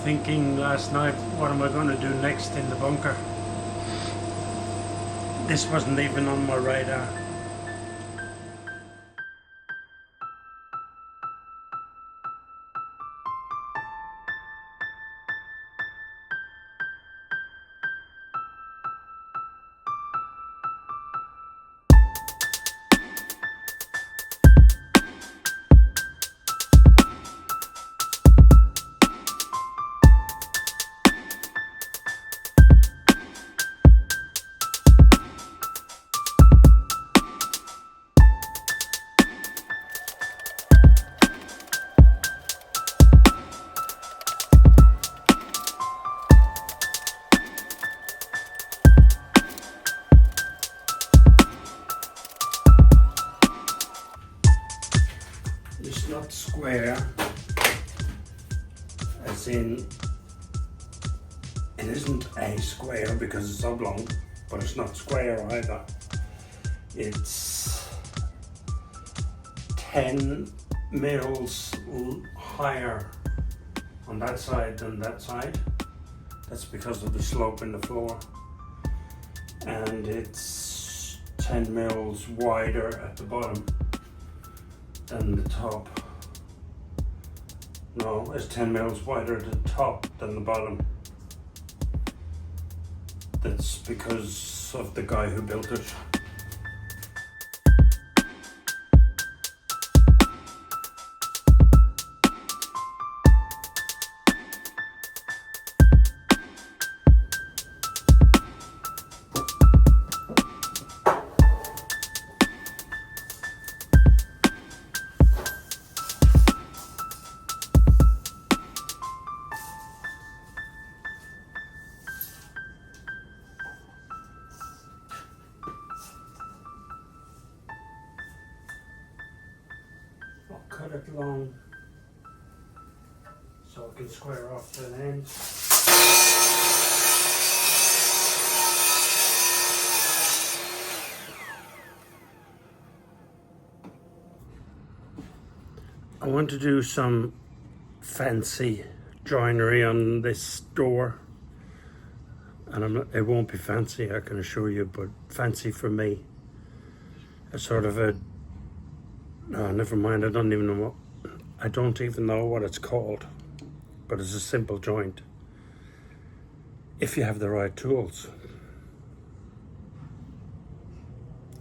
thinking last night, what am I going to do next in the bunker? This wasn't even on my radar. It's not square, as in it isn't a square because it's oblong, but it's not square either. It's 10 mils higher on that side than that side. That's because of the slope in the floor. And it's 10 mils wider at the bottom than the top. No, it's 10 mils wider at the top than the bottom. That's because of the guy who built it. I'll cut it long so I can square off the ends. I want to do some fancy joinery on this door, and it won't be fancy, I can assure you, but fancy for me. A sort of a, no, never mind, I don't even know what it's called, but it's a simple joint if you have the right tools.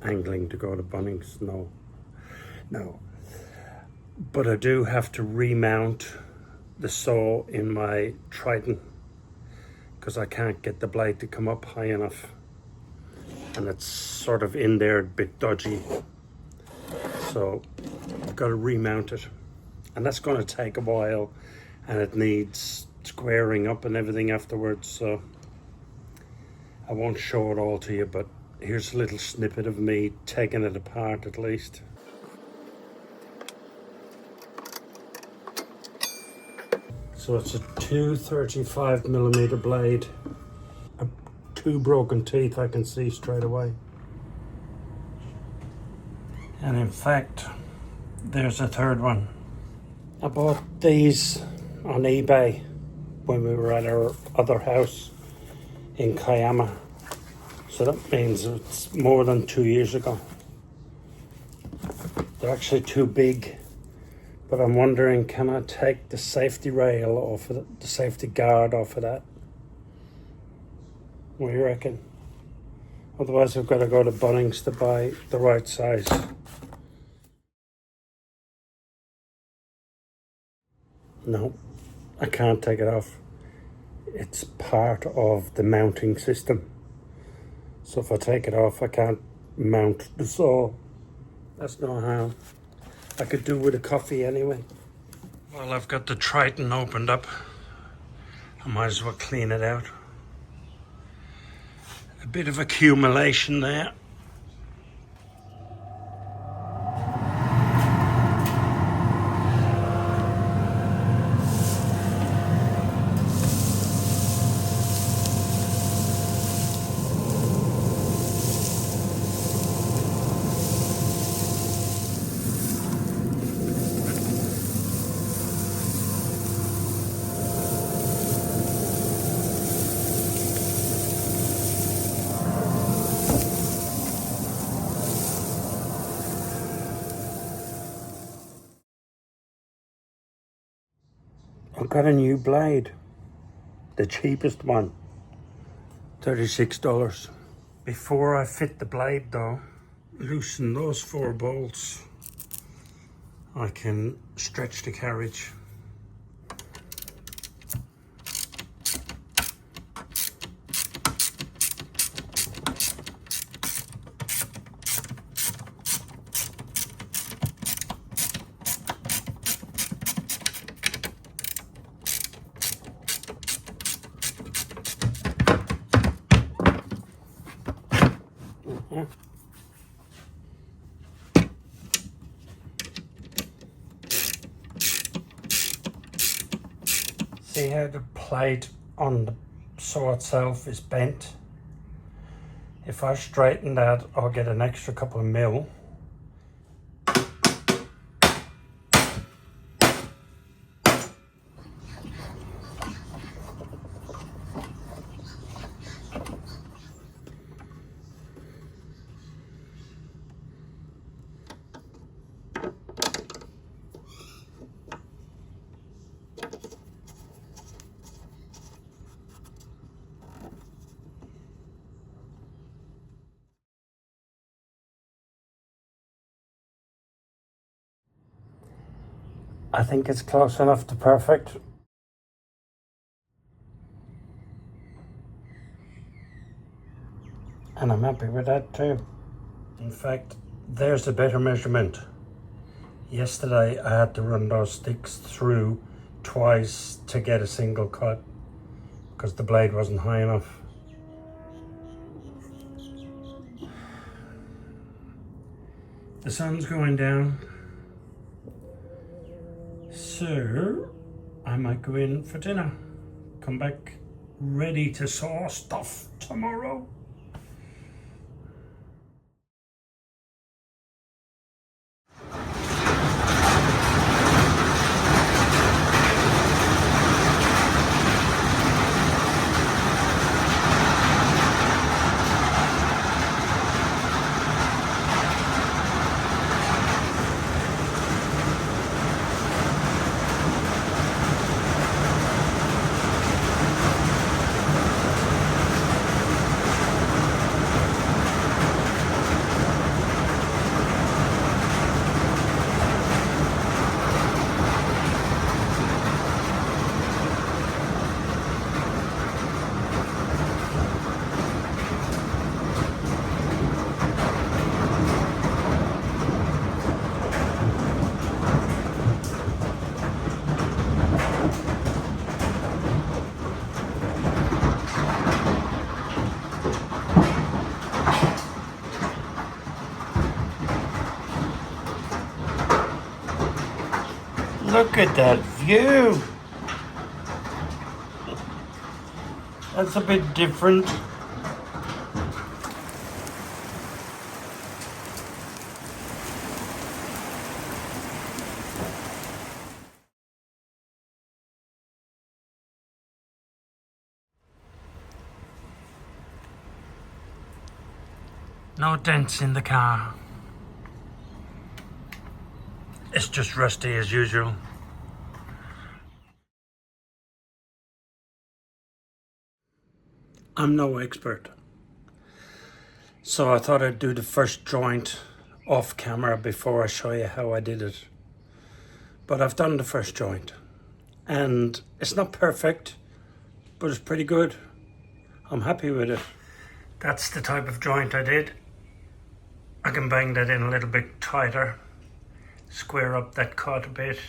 Angling to go to Bunnings, no. But I do have to remount the saw in my Triton because I can't get the blade to come up high enough, and it's sort of in there a bit dodgy, so I've got to remount it, and that's going to take a while, and it needs squaring up and everything afterwards, so I won't show it all to you, but here's a little snippet of me taking it apart at least. So it's a 235mm blade. 2 broken teeth I can see straight away. And in fact, there's a third one. I bought these on eBay when we were at our other house in Kiama. So that means it's more than 2 years ago. They're actually too big. But I'm wondering, can I take the safety rail off of it, the safety guard off of that? What do you reckon? Otherwise I've got to go to Bunnings to buy the right size. No, I can't take it off. It's part of the mounting system. So if I take it off, I can't mount the saw. That's not how. I could do with a coffee anyway. Well, I've got the Triton opened up. I might as well clean it out. A bit of accumulation there. got a new blade. The cheapest one. $36. Before I fit the blade though, loosen those 4 bolts. I can stretch the carriage. See how the plate on the saw itself is bent? If I straighten that, I'll get an extra couple of mil. I think it's close enough to perfect. And I'm happy with that too. In fact, there's a better measurement. Yesterday I had to run those sticks through twice to get a single cut because the blade wasn't high enough. The sun's going down, so I might go in for dinner. Come back ready to saw stuff tomorrow. Look at that view. That's a bit different. No dents in the car. It's just rusty as usual. I'm no expert, so I thought I'd do the first joint off camera before I show you how I did it. But I've done the first joint and it's not perfect, but it's pretty good. I'm happy with it. That's the type of joint I did. I can bang that in a little bit tighter, square up that cut a bit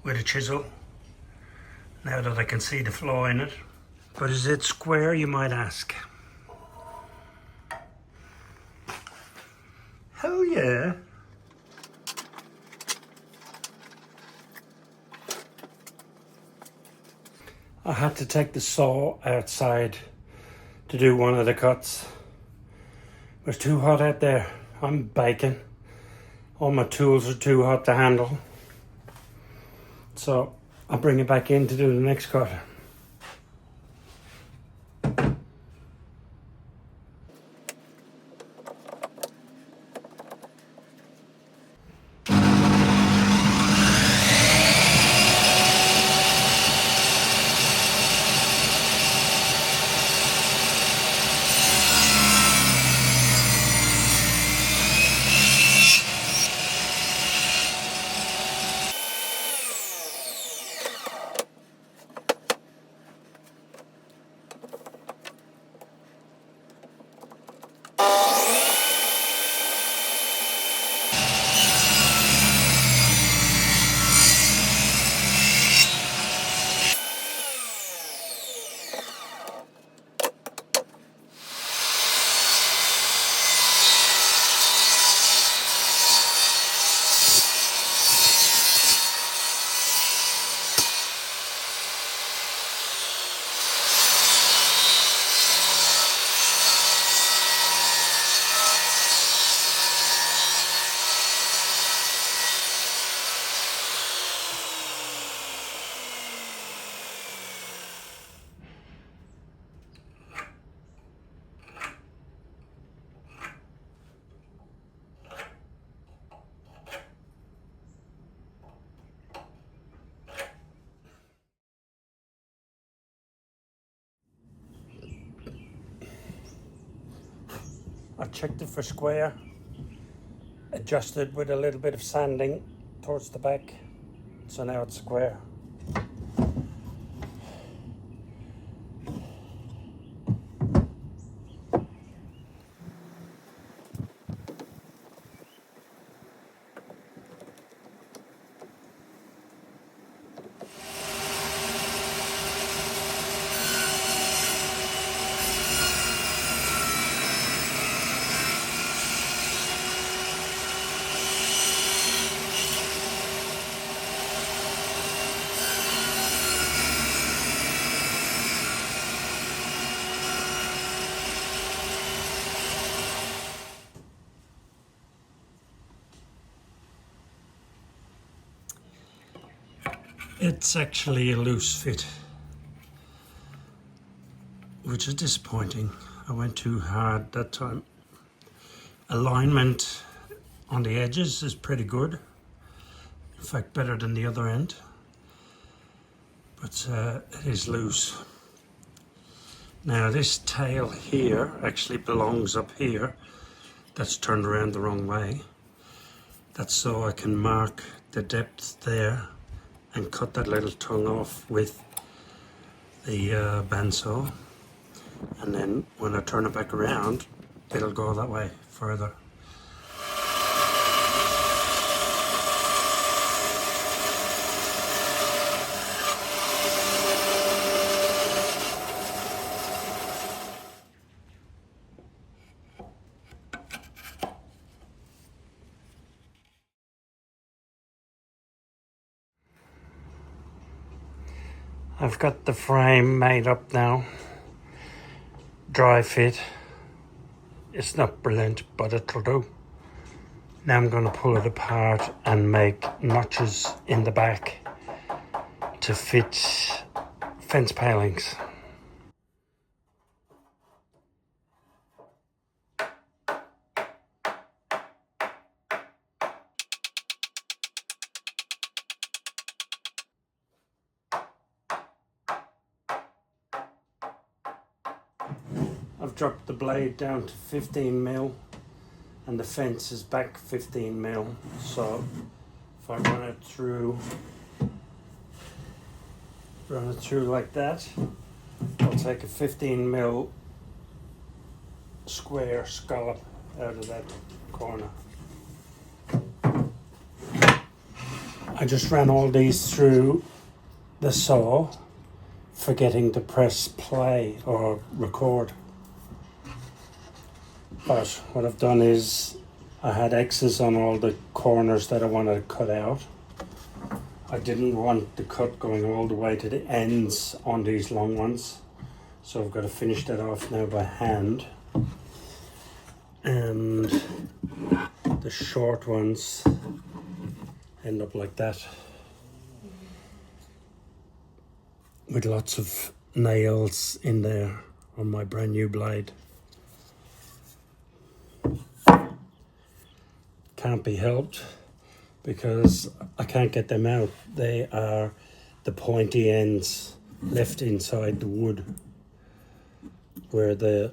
with a chisel, now that I can see the flaw in it. But is it square, you might ask? Hell yeah. I had to take the saw outside to do one of the cuts. It was too hot out there. I'm baking. All my tools are too hot to handle. So I'll bring it back in to do the next cut. I checked it for square, adjusted with a little bit of sanding towards the back, so now it's square. It's actually a loose fit, which is disappointing. I went too hard that time. Alignment on the edges is pretty good. In fact, better than the other end. But it is loose. Now this tail here actually belongs up here. That's turned around the wrong way. That's so I can mark the depth there and cut that little tongue off with the bandsaw, and then when I turn it back around it'll go that way further. I've got the frame made up now, dry fit. It's not brilliant, but it'll do. Now I'm going to pull it apart and make notches in the back to fit fence palings. I've dropped the blade down to 15 mil and the fence is back 15 mil. So if I run it through like that, I'll take a 15 mil square scallop out of that corner. I just ran all these through the saw, forgetting to press play or record. But what I've done is I had X's on all the corners that I wanted to cut out. I didn't want the cut going all the way to the ends on these long ones, so I've got to finish that off now by hand. And the short ones end up like that, with lots of nails in there on my brand new blade. Can't be helped because I can't get them out. They are the pointy ends left inside the wood where the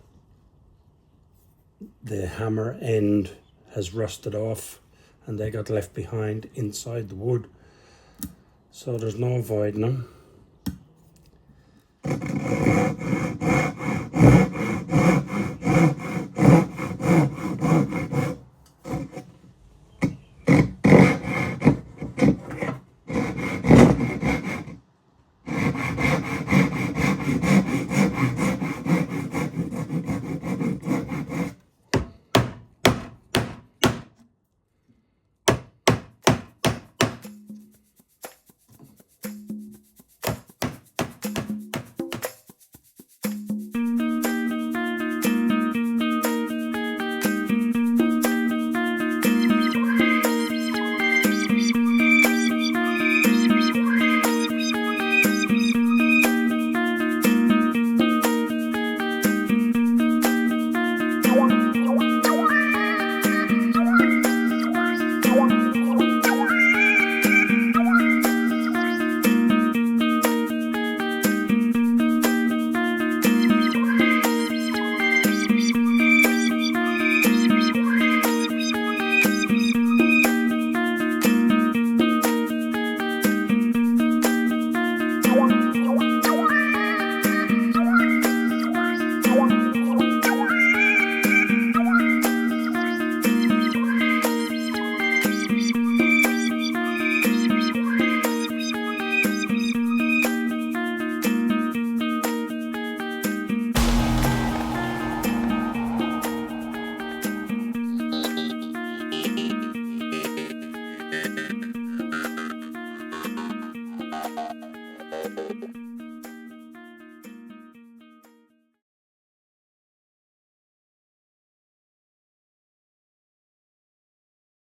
hammer end has rusted off, and they got left behind inside the wood. So there's no avoiding them.